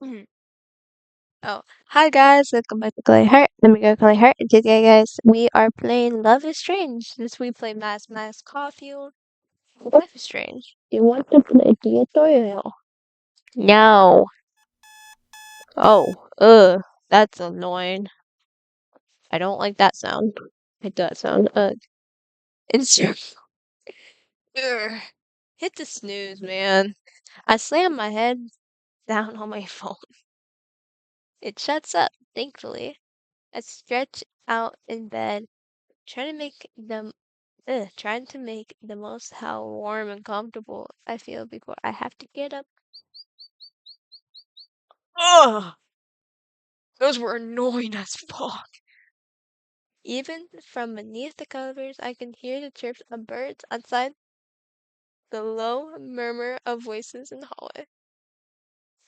Mhm. Oh, hi guys, welcome back to Clay Heart. Let me go Clay Heart. Today, guys, we are playing Love is Strange. This we play Mass Caulfield. Love is Strange. You want to play the tutorial? No. Oh, that's annoying. I don't like that sound. It does sound insert. Ugh. Hit the snooze, man. I slammed my head down on my phone. It shuts up, thankfully. I stretch out in bed, trying to make trying to make the most how warm and comfortable I feel before I have to get up. Ugh, those were annoying as fuck. Even from beneath the covers, I can hear the chirps of birds outside, the low murmur of voices in the hallway.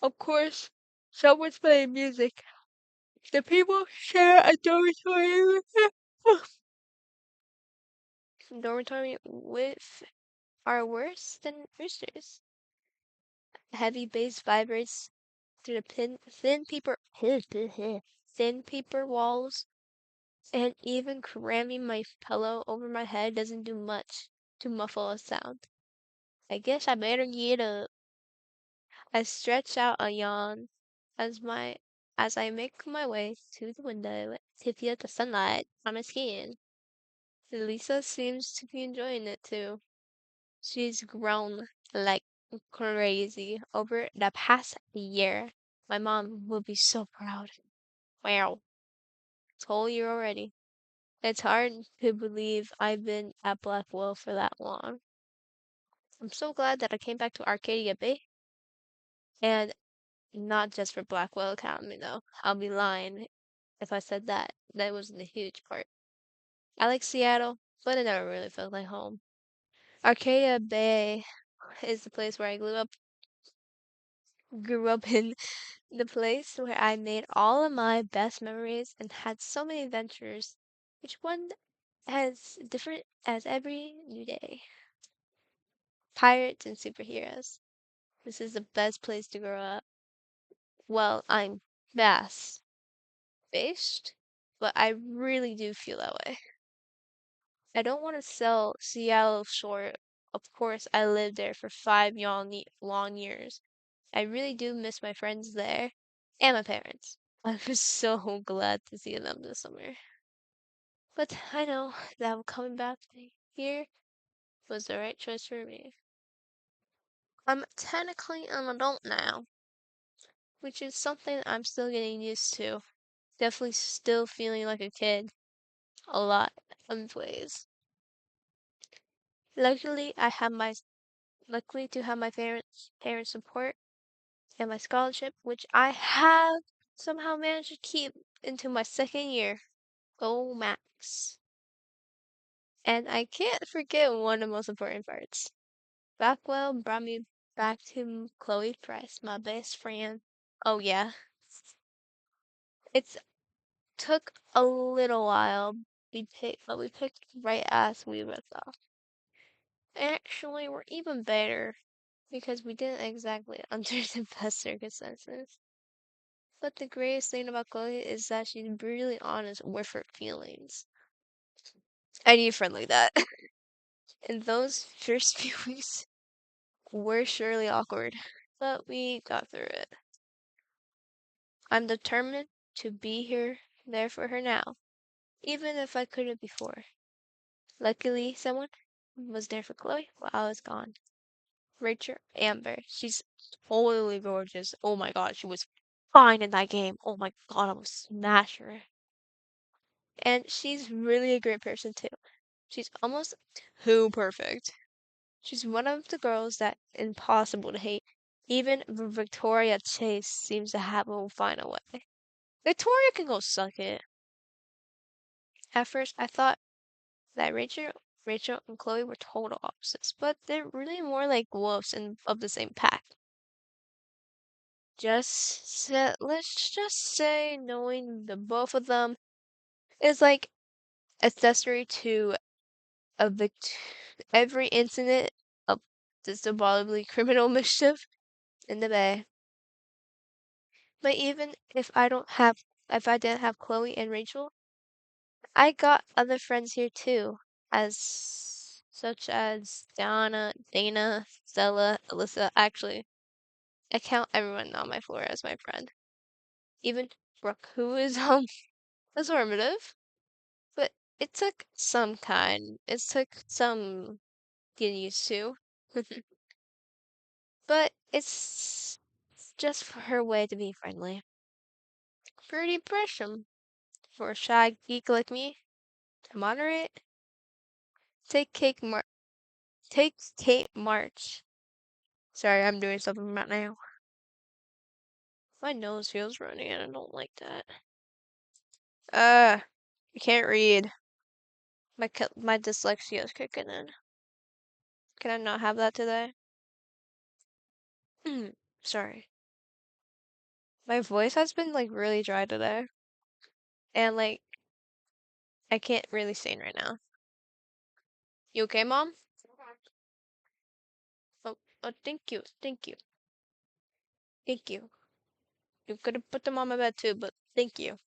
Of course, someone's playing music. The people share a dormitory dormitory with are worse than roosters. Heavy bass vibrates through the thin paper walls, and even cramming my pillow over my head doesn't do much to muffle a sound. I guess I better get up. I stretch out a yawn as my as I make my way to the window to feel the sunlight on my skin. Lisa seems to be enjoying it too. She's grown like crazy over the past year. My mom will be so proud. Wow, it's a whole year already. It's hard to believe I've been at Blackwell for that long. I'm so glad that I came back to Arcadia Bay, and not just for Blackwell Academy though. I'll be lying if I said that. That wasn't a huge part. I like Seattle, but it never really felt like home. Arcadia Bay is the place where I grew up in the place where I made all of my best memories and had so many adventures, each one as different as every new day. Pirates and superheroes. This is the best place to grow up. Well, I'm bass based, but I really do feel that way. I don't want to sell Seattle short. Of course, I lived there for 5 long years. I really do miss my friends there and my parents. I was so glad to see them this summer. But I know that coming back here was the right choice for me. I'm technically an adult now, which is something I'm still getting used to. Definitely still feeling like a kid a lot of ways. Luckily, luckily to have my parents' support and my scholarship, which I have somehow managed to keep into my second year. Go Max. And I can't forget one of the most important parts. Blackwell brought me back to Chloe Price, my best friend. Oh yeah, it took a little while. But we picked right as we left off. Actually, we're even better because we didn't exactly under the best circumstances. But the greatest thing about Chloe is that she's brutally honest with her feelings. I need a friend like that. And those first few weeks were surely awkward, but we got through it. I'm determined to be there for her now, even if I couldn't before. Luckily, someone was there for Chloe while I was gone. Rachel Amber. She's totally gorgeous. Oh my god, she was fine in that game. Oh my god, I was smash her. And she's really a great person too. She's almost too perfect. She's one of the girls that impossible to hate. Even Victoria Chase seems to have a final way. Victoria can go suck it. At first, I thought that Rachel and Chloe were total opposites, but they're really more like wolves of the same pack. Let's just say knowing the both of them is like accessory to a every incident of this diabolical criminal mischief in the bay. But even if I didn't have Chloe and Rachel, I got other friends here too, as such as Dana, Stella, Alyssa. Actually, I count everyone on my floor as my friend. Even Brooke, who is transformative, but it took some kind. It took some getting used to. But it's just for her way to be friendly. Pretty precious for a shy geek like me to moderate. Take cake mar take Kate March. Sorry, I'm doing something right now. My nose feels runny and I don't like that. I can't read. My dyslexia is kicking in. Can I not have that today? Sorry. My voice has been like really dry today. And like I can't really sing right now. You okay, Mom? Thank you. Thank you. Thank you. You could have put them on my bed too, but thank you.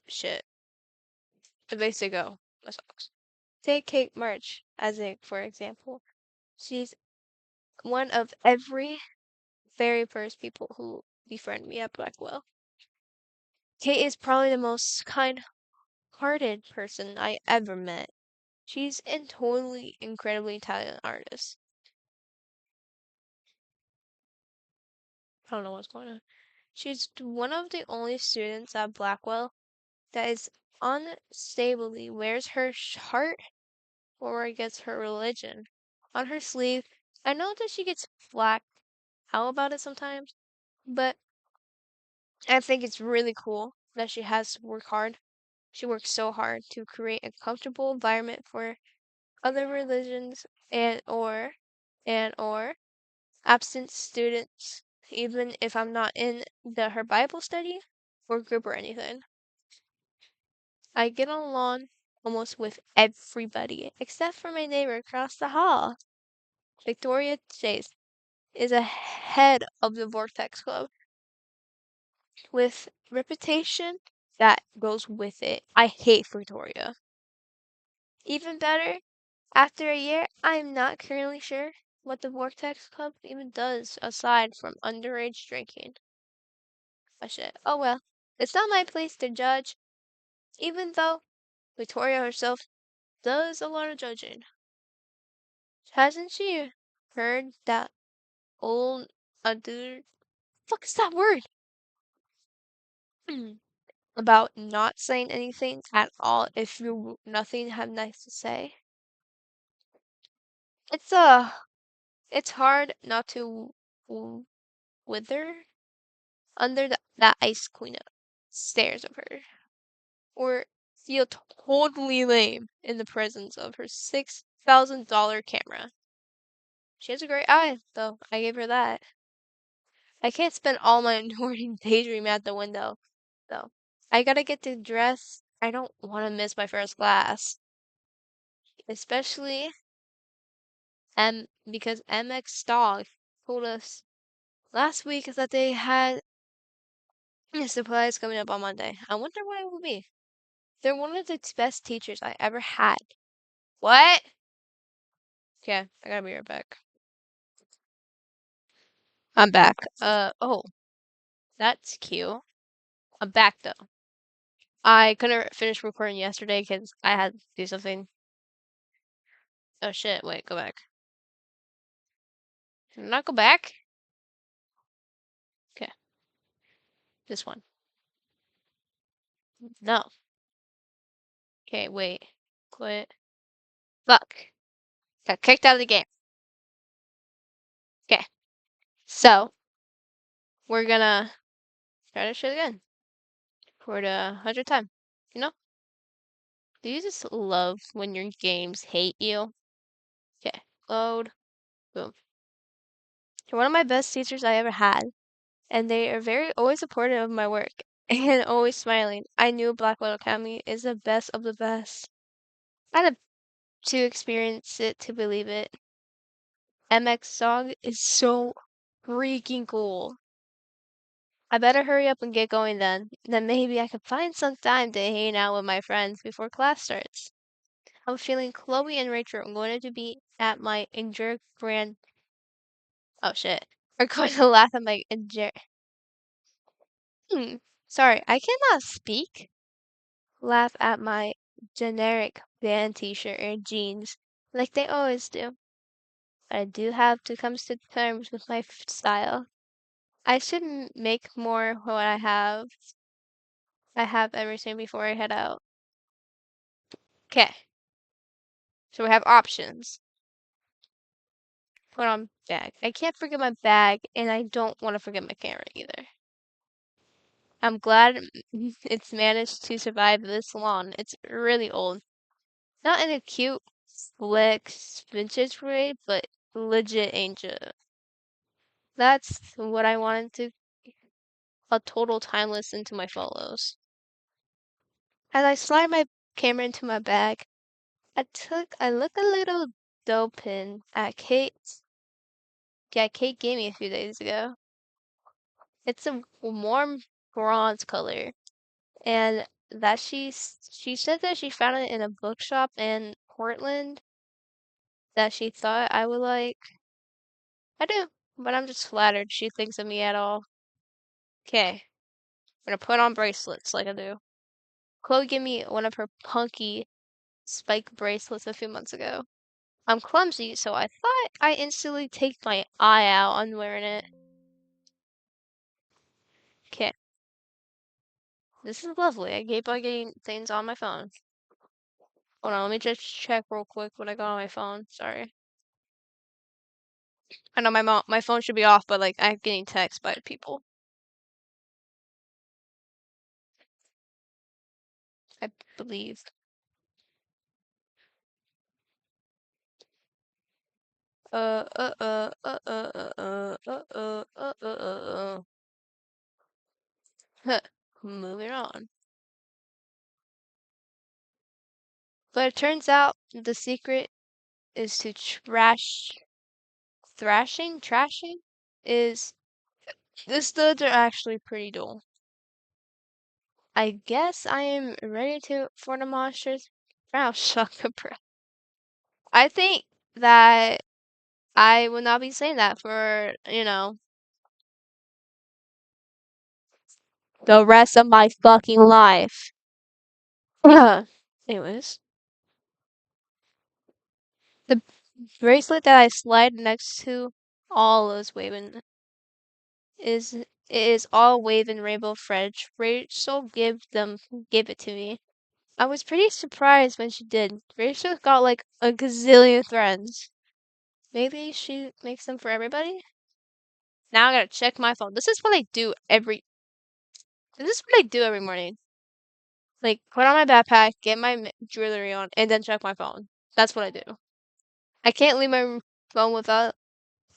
Shit. The basic go. My socks. Take Kate March as a for example. She's one of every very first people who befriend me at Blackwell. Kate is probably the most kind-hearted person I ever met. She's a totally incredibly talented artist. I don't know what's going on. She's one of the only students at Blackwell that is unstably wears her heart or gets her religion on her sleeve. I know that she gets flack out about it sometimes, but I think it's really cool that she has to work hard. She works so hard to create a comfortable environment for other religions and or absent students, even if I'm not in her Bible study or group or anything. I get along almost with everybody except for my neighbor across the hall. Victoria Chase is a head of the Vortex Club with reputation that goes with it. I hate Victoria. Even better, after a year, I'm not currently sure what the Vortex Club even does aside from underage drinking. Oh shit. Oh well. It's not my place to judge, even though Victoria herself does a lot of judging. Hasn't she heard that old dude? Fuck is that word? About not saying anything at all if you nothing have nice to say. It's it's hard not to wither under that ice queen stares of her, or feel totally lame in the presence of her $6,000 camera. She has a great eye, though. I gave her that. I can't spend all my morning daydreaming at the window, though. I gotta get to dress. I don't want to miss my first class, especially because MX Dog told us last week that they had supplies coming up on Monday. I wonder why it will be. They're one of the best teachers I ever had. What? Okay, I gotta be right back. I'm back. Oh, that's cute. I'm back though. I couldn't finish recording yesterday because I had to do something. Oh shit, wait, go back. Can I not go back? Okay, this one. No. Okay, wait. Quit. Fuck. Got kicked out of the game. Okay, so we're gonna try this shit again for the 100th time. You know? Do you just love when your games hate you? Okay, load. Boom. You're one of my best teachers I ever had, and they are very always supportive of my work and always smiling. I knew Blackwell Academy is the best of the best. I had to experience it to believe it. MX Song is so freaking cool. I better hurry up and get going then. Then maybe I could find some time to hang out with my friends before class starts. I'm feeling Chloe and Rachel are going to be at my injured grand. Oh shit. Are going to laugh at my injured. Sorry, I cannot speak. Laugh at my generic band t-shirt and jeans like they always do. I do have to come to terms with my style. I should make more what I have everything before I head out. Okay, so we have options. Put on bag. I can't forget my bag, and I don't want to forget my camera either. I'm glad it's managed to survive this long. It's really old. Not in a cute, slick, vintage way, but legit ancient. That's what I wanted to a total timeless into my photos. As I slide my camera into my bag, I look a little dopin at Kate's. Yeah, Kate gave me a few days ago. It's a warm bronze color, and that she said that she found it in a bookshop in Portland that she thought I would like. I do, but I'm just flattered she thinks of me at all. Okay, I'm gonna put on bracelets like I do. Chloe gave me one of her punky spike bracelets a few months ago. I'm clumsy, so I thought I instantly take my eye out on wearing it. Okay, this is lovely. I keep on getting things on my phone. Hold on, let me just check real quick what I got on my phone. Sorry. I know my phone should be off, but like I'm getting texts by people. I believe. Uh uh uh uh uh uh uh uh uh uh uh uh. Huh. Moving on. But it turns out the secret is to trashing is the studs are actually pretty dull. I guess I am ready to for the monsters. Wow, shock the breath. I think that I will not be saying that for, the rest of my fucking life. Anyways, the bracelet that I slide next to all is waving is all wave and rainbow French. Rachel gave it to me. I was pretty surprised when she did. Rachel got like a gazillion threads. Maybe she makes them for everybody? Now I gotta check my phone. This is what I do every morning. Like, put on my backpack, get my jewelry on, and then check my phone. That's what I do. I can't leave my phone without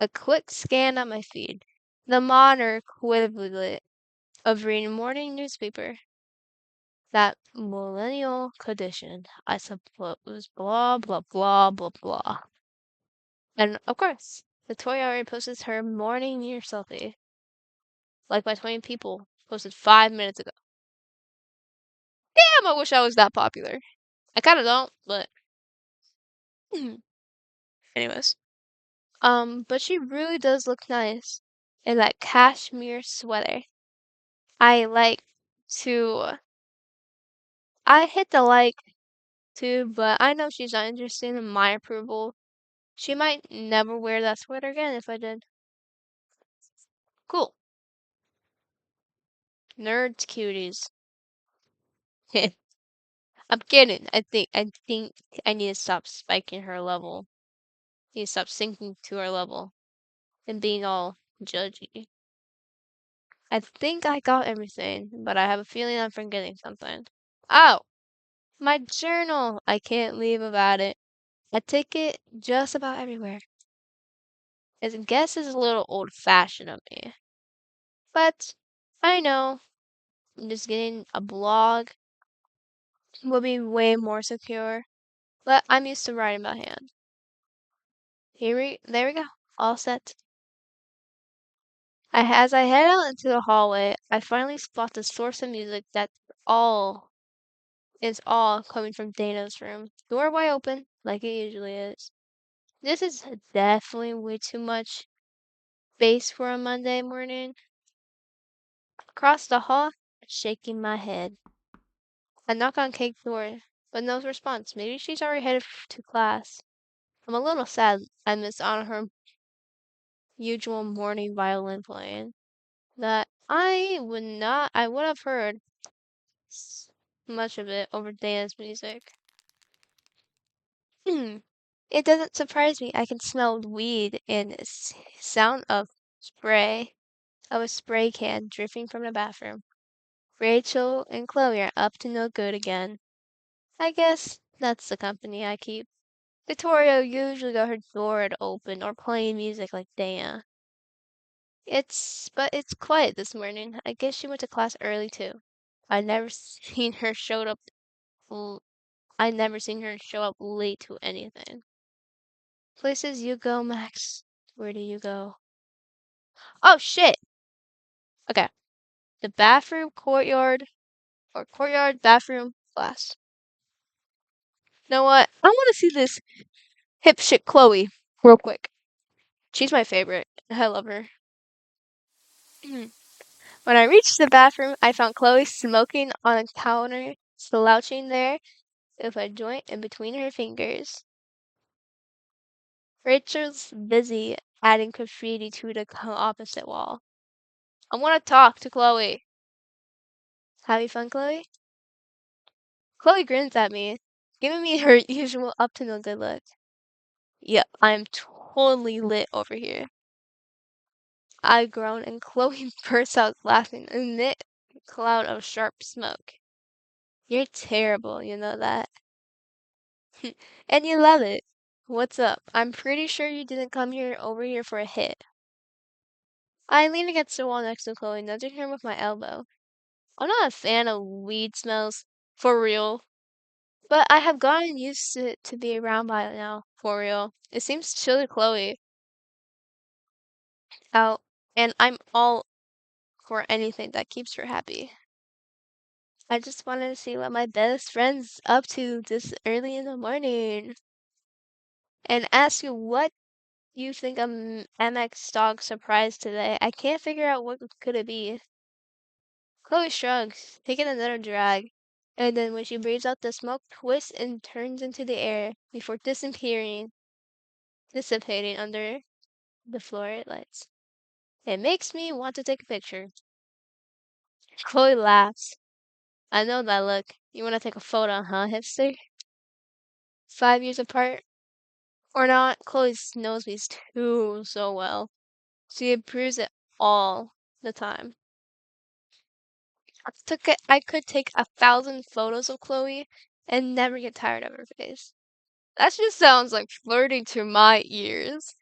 a quick scan of my feed. The modern equivalent of reading morning newspaper. That millennial condition, I suppose. Blah, blah, blah, blah, blah. And, of course, Victoria already posted her morning near selfie. Like my 20 people posted 5 minutes ago. Damn, I wish I was that popular. I kinda don't, but anyways. But she really does look nice in that cashmere sweater. I like to I hit the like too, but I know she's not interested in my approval. She might never wear that sweater again if I did. Cool. Nerds cuties. I'm kidding. I think I need to stop spiking her level. Need to stop sinking to her level and being all judgy. I think I got everything, but I have a feeling I'm forgetting something. Oh, my journal. I can't leave without it. I take it just about everywhere. I guess it's a little old-fashioned of me. But I know just getting a blog will be way more secure. But I'm used to writing by hand. There we go. All set. As I head out into the hallway, I finally spot the source of music that all all coming from Dana's room. Door wide open, like it usually is. This is definitely way too much bass for a Monday morning. Across the hall, shaking my head. I knock on Kate's door, but no response. Maybe she's already headed to class. I'm a little sad I missed on her usual morning violin playing. That I would have heard much of it over Dana's music. It doesn't surprise me. I can smell weed and sound of a spray can drifting from the bathroom. Rachel and Chloe are up to no good again. I guess that's the company I keep. Victoria usually got her door open or playing music like Dana. But it's quiet this morning. I guess she went to class early too. I never seen her showed up. l- I never seen her show up late to anything. Places you go, Max. Where do you go? Oh shit. Okay. The bathroom, courtyard, bathroom, class. You know what? I want to see this hip shit Chloe real quick. She's my favorite. I love her. When I reached the bathroom, I found Chloe smoking on a counter, slouching there with a joint in between her fingers. Rachel's busy adding graffiti to the opposite wall. I want to talk to Chloe. Having fun, Chloe? Chloe grins at me, giving me her usual up to no good look. Yep, I am totally lit over here. I groan and Chloe bursts out laughing amid a cloud of sharp smoke. You're terrible, you know that. And you love it. What's up? I'm pretty sure you didn't come over here for a hit. I lean against the wall next to Chloe, nudging her with my elbow. I'm not a fan of weed smells, for real. But I have gotten used to it to be around by now, for real. It seems chill to Chloe out, and I'm all for anything that keeps her happy. I just wanted to see what my best friend's up to this early in the morning, and ask you what you think of MX dog surprise today. I can't figure out what could it be. Chloe shrugs, taking another drag, and then when she breathes out the smoke, twists and turns into the air before dissipating under the floor lights. It makes me want to take a picture. Chloe laughs. I know that look. You want to take a photo, huh, hipster? 5 years apart or not, Chloe knows me too so well. She approves it all the time. I could take 1,000 photos of Chloe and never get tired of her face. That just sounds like flirting to my ears.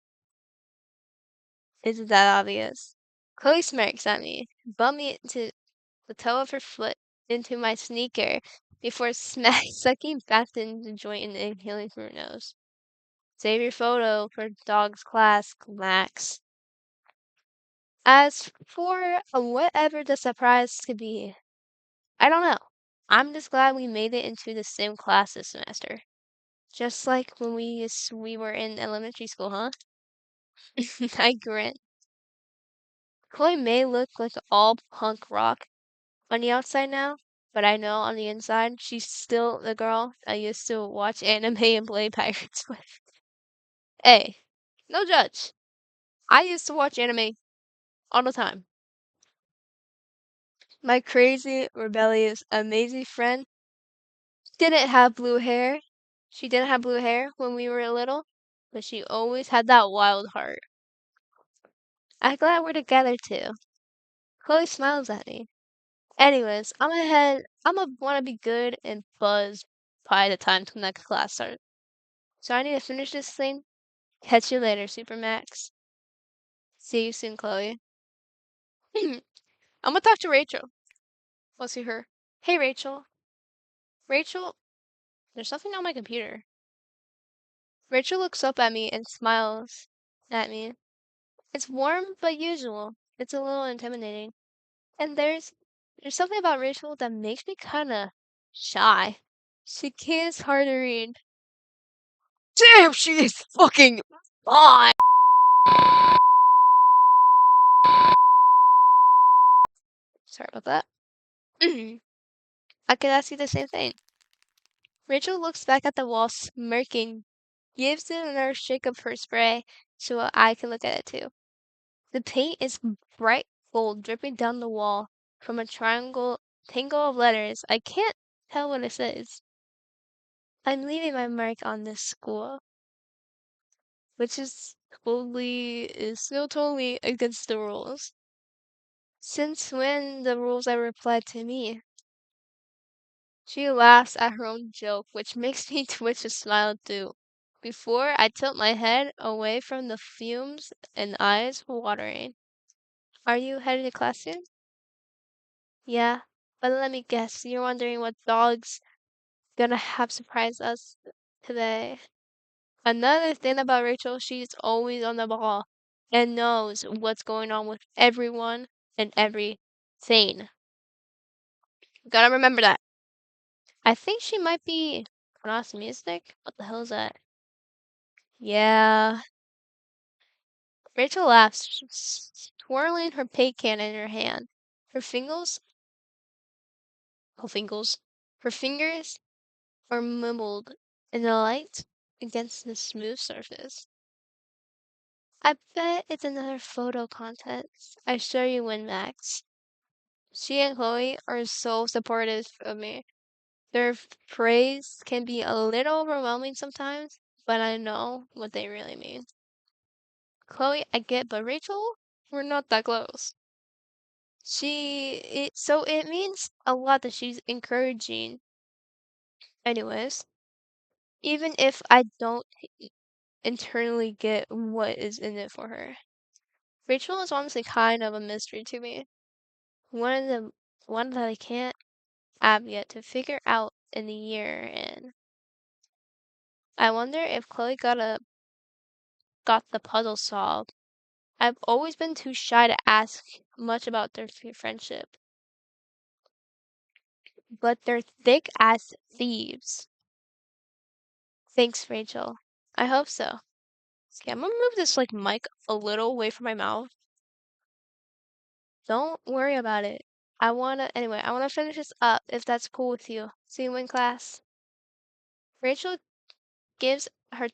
Isn't that obvious? Chloe smirks at me, bump me into the toe of her foot into my sneaker before sucking back in the joint and inhaling through her nose. Save your photo for dog's class, Max. As for whatever the surprise could be, I don't know. I'm just glad we made it into the same class this semester. Just like when we were in elementary school, huh? I grin. Chloe may look like all punk rock on the outside now, but I know on the inside she's still the girl I used to watch anime and play pirates with. Hey, no judge. I used to watch anime all the time. My crazy, rebellious, amazing friend didn't have blue hair. She didn't have blue hair when we were little, but she always had that wild heart. I'm glad we're together too. Chloe smiles at me. Anyways, I'm gonna wanna be good and buzzed by the time the next class starts. So I need to finish this thing. Catch you later, Supermax. See you soon, Chloe. I'm gonna talk to Rachel. We'll see her. Hey, Rachel. Rachel, there's something on my computer. Rachel looks up at me and smiles at me. It's warm but usual. It's a little intimidating. And there's something about Rachel that makes me kinda shy. She is hard to read. Damn, she is fucking fine. Sorry about that. I could ask you the same thing. Rachel looks back at the wall, smirking, gives it another shake of her spray so I can look at it too. The paint is bright gold dripping down the wall from a tangle of letters. I can't tell what it says. I'm leaving my mark on this school, which is still totally against the rules. Since when the rules ever applied to me? She laughs at her own joke, which makes me twitch a smile too. Before I tilt my head away from the fumes and eyes watering. Are you headed to class soon? Yeah, but let me guess, you're wondering what dog's gonna have surprised us today. Another thing about Rachel, she's always on the ball and knows what's going on with everyone and everything. Gotta remember that. I think she might be music. What the hell is that? Yeah. Rachel laughs, twirling her paint can in her hand. Her fingers, her fingers are mumbled in the light against the smooth surface. I bet it's another photo contest. I show you when, Max. She and Chloe are so supportive of me. Their praise can be a little overwhelming sometimes, but I know what they really mean. Chloe, I get, but Rachel, we're not that close. So it means a lot that she's encouraging. Anyways, even if I don't internally get what is in it for her. Rachel is honestly kind of a mystery to me. One one that I can't have yet to figure out in the year, and I wonder if Chloe got the puzzle solved. I've always been too shy to ask much about their friendship, but they're thick as thieves. Thanks, Rachel. I hope so. Okay, I'm gonna move this like mic a little away from my mouth. Don't worry about it. I wanna finish this up if that's cool with you. See you in class. Rachel gives her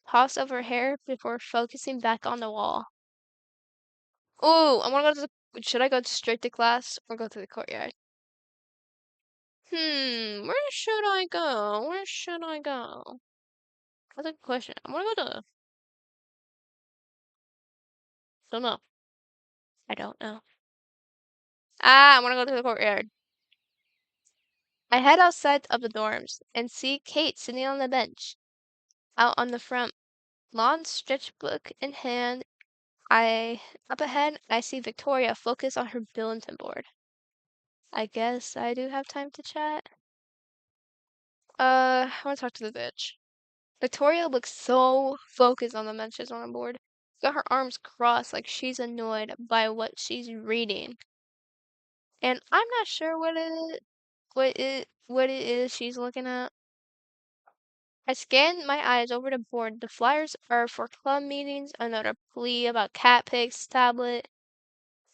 toss of her hair before focusing back on the wall. Oh, I wanna go to should I go straight to class or go to the courtyard? Where should I go? Where should I go? That's a good question. I wanna go to, don't know. I don't know. I wanna go to the courtyard. I head outside of the dorms and see Kate sitting on the bench. Out on the front lawn, stretch book in hand, up ahead, I see Victoria focus on her bulletin board. I guess I do have time to chat. I want to talk to the bitch. Victoria looks so focused on the messages on the board. Got her arms crossed like she's annoyed by what she's reading. And I'm not sure what it is she's looking at. I scan my eyes over the board. The flyers are for club meetings, another plea about cat pics, tablet,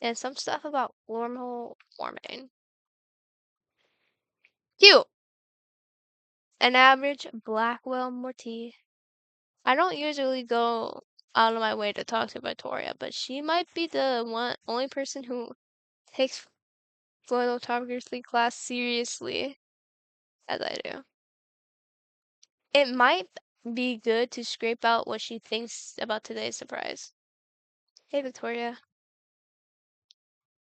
and some stuff about wormhole forming. Cute! An average Blackwell Morty. I don't usually go out of my way to talk to Victoria, but she might be the only person who takes photography class seriously as I do. It might be good to scrape out what she thinks about today's surprise. Hey, Victoria.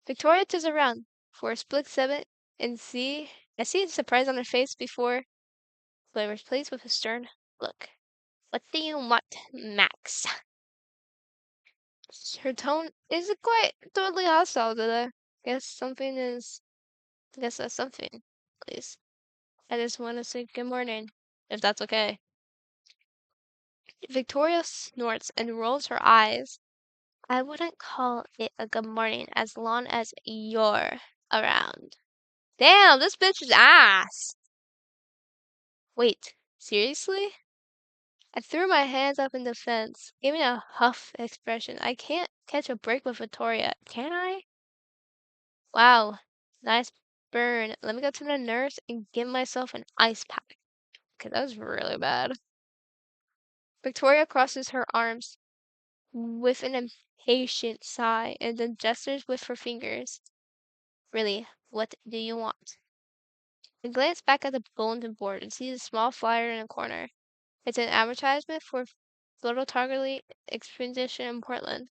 Victoria turns around for a split second and I see the surprise on her face before Blair replaced with a stern look. What do you want, Max? Her tone is quite totally hostile today. Guess that's something, please. I just want to say good morning, if that's okay. Victoria snorts and rolls her eyes. I wouldn't call it a good morning as long as you're around. Damn, this bitch is ass. Wait, seriously? I threw my hands up in defense, giving a huff expression. I can't catch a break with Victoria, can I? Wow, nice burn. Let me go to the nurse and give myself an ice pack. Okay, that was really bad. Victoria crosses her arms with an impatient sigh and then gestures with her fingers. Really, what do you want? I glance back at the bulletin board and see a small flyer in a corner. It's an advertisement for photo targeting expedition in Portland.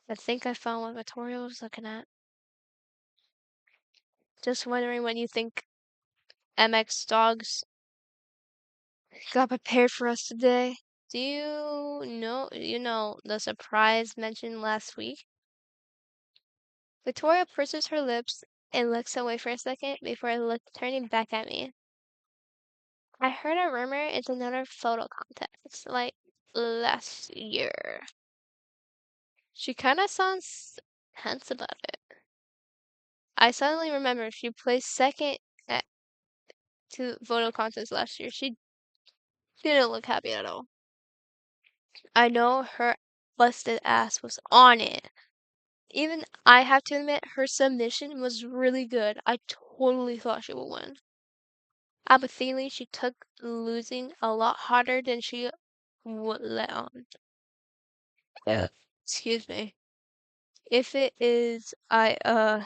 I think I found what Victoria was looking at. Just wondering what you think MX Dogs got prepared for us today. Do you know the surprise mentioned last week? Victoria purses her lips and looks away for a second before turning back at me. I heard a rumor it's another photo contest, like last year. She kinda sounds tense about it. I suddenly remember she placed second at two photo contests last year. She didn't look happy at all. I know her busted ass was on it. Even I have to admit her submission was really good. I totally thought she would win. Apathely, she took losing a lot harder than she would let on. Yeah. Excuse me. If it is, feel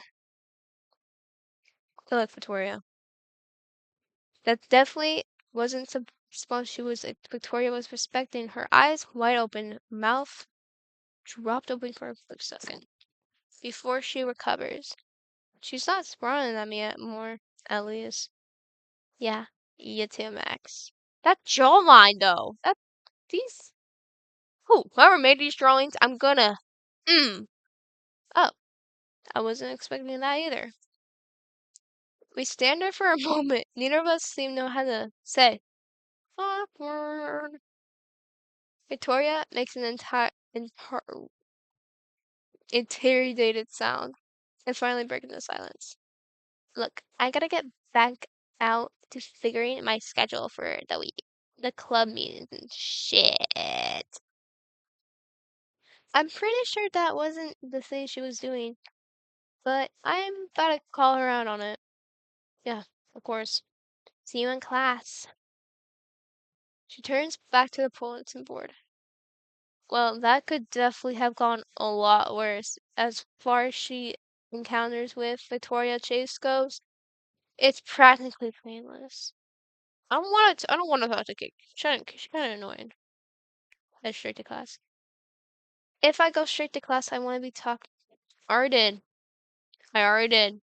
like Victoria. That definitely wasn't the response Victoria was respecting. Her eyes wide open, mouth dropped open for a quick second. Before she recovers. She's not smiling at me at least. Yeah, you too, Max. That jawline, though. These, whoever made these drawings, I'm gonna, oh, I wasn't expecting that either. We stand there for a moment. Neither of us seem to know how to say, awkward. Victoria makes an interrogated sound and finally breaks the silence. Look, I gotta get back out to figuring my schedule for the week. The club meetings and shit. I'm pretty sure that wasn't the thing she was doing, but I'm about to call her out on it. Yeah, of course. See you in class. She turns back to the bulletin board. Well, that could definitely have gone a lot worse. As far as she encounters with Victoria Chase goes, it's practically painless. I don't want to talk to Kate. She's kind of annoying. Head straight to class. If I go straight to class, I want to be talked. Already did. I already did.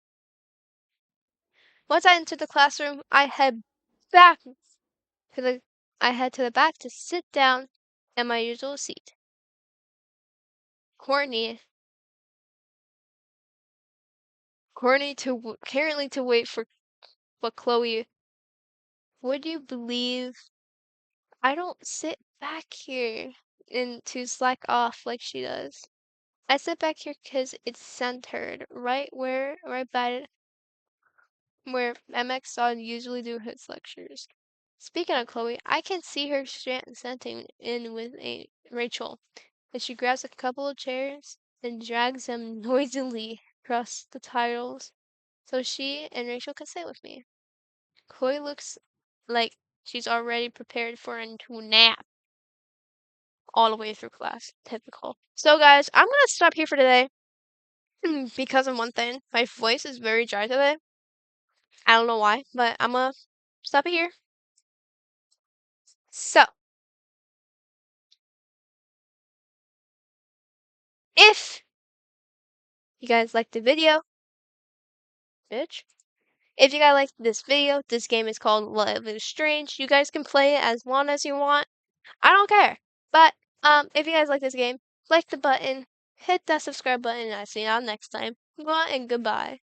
Once I enter the classroom, back to the. I head to the back to sit down in my usual seat. Courtney, currently to wait for. But Chloe, would you believe I don't sit back here and to slack off like she does? I sit back here 'cause it's centered right by where MX Dodd usually do his lectures. Speaking of Chloe, I can see her sitting in with Rachel, and she grabs a couple of chairs and drags them noisily across the tiles so she and Rachel can sit with me. Chloe looks like she's already prepared for a nap all the way through class. Typical. So guys, I'm gonna stop here for today because of one thing. My voice is very dry today. I don't know why, but I'm gonna stop it here. So, if you guys liked the video, bitch. If you guys liked this video, this game is called Love is Strange. You guys can play it as long as you want. I don't care. But if you guys like this game, like the button, hit that subscribe button, and I'll see y'all next time. Goodbye and goodbye.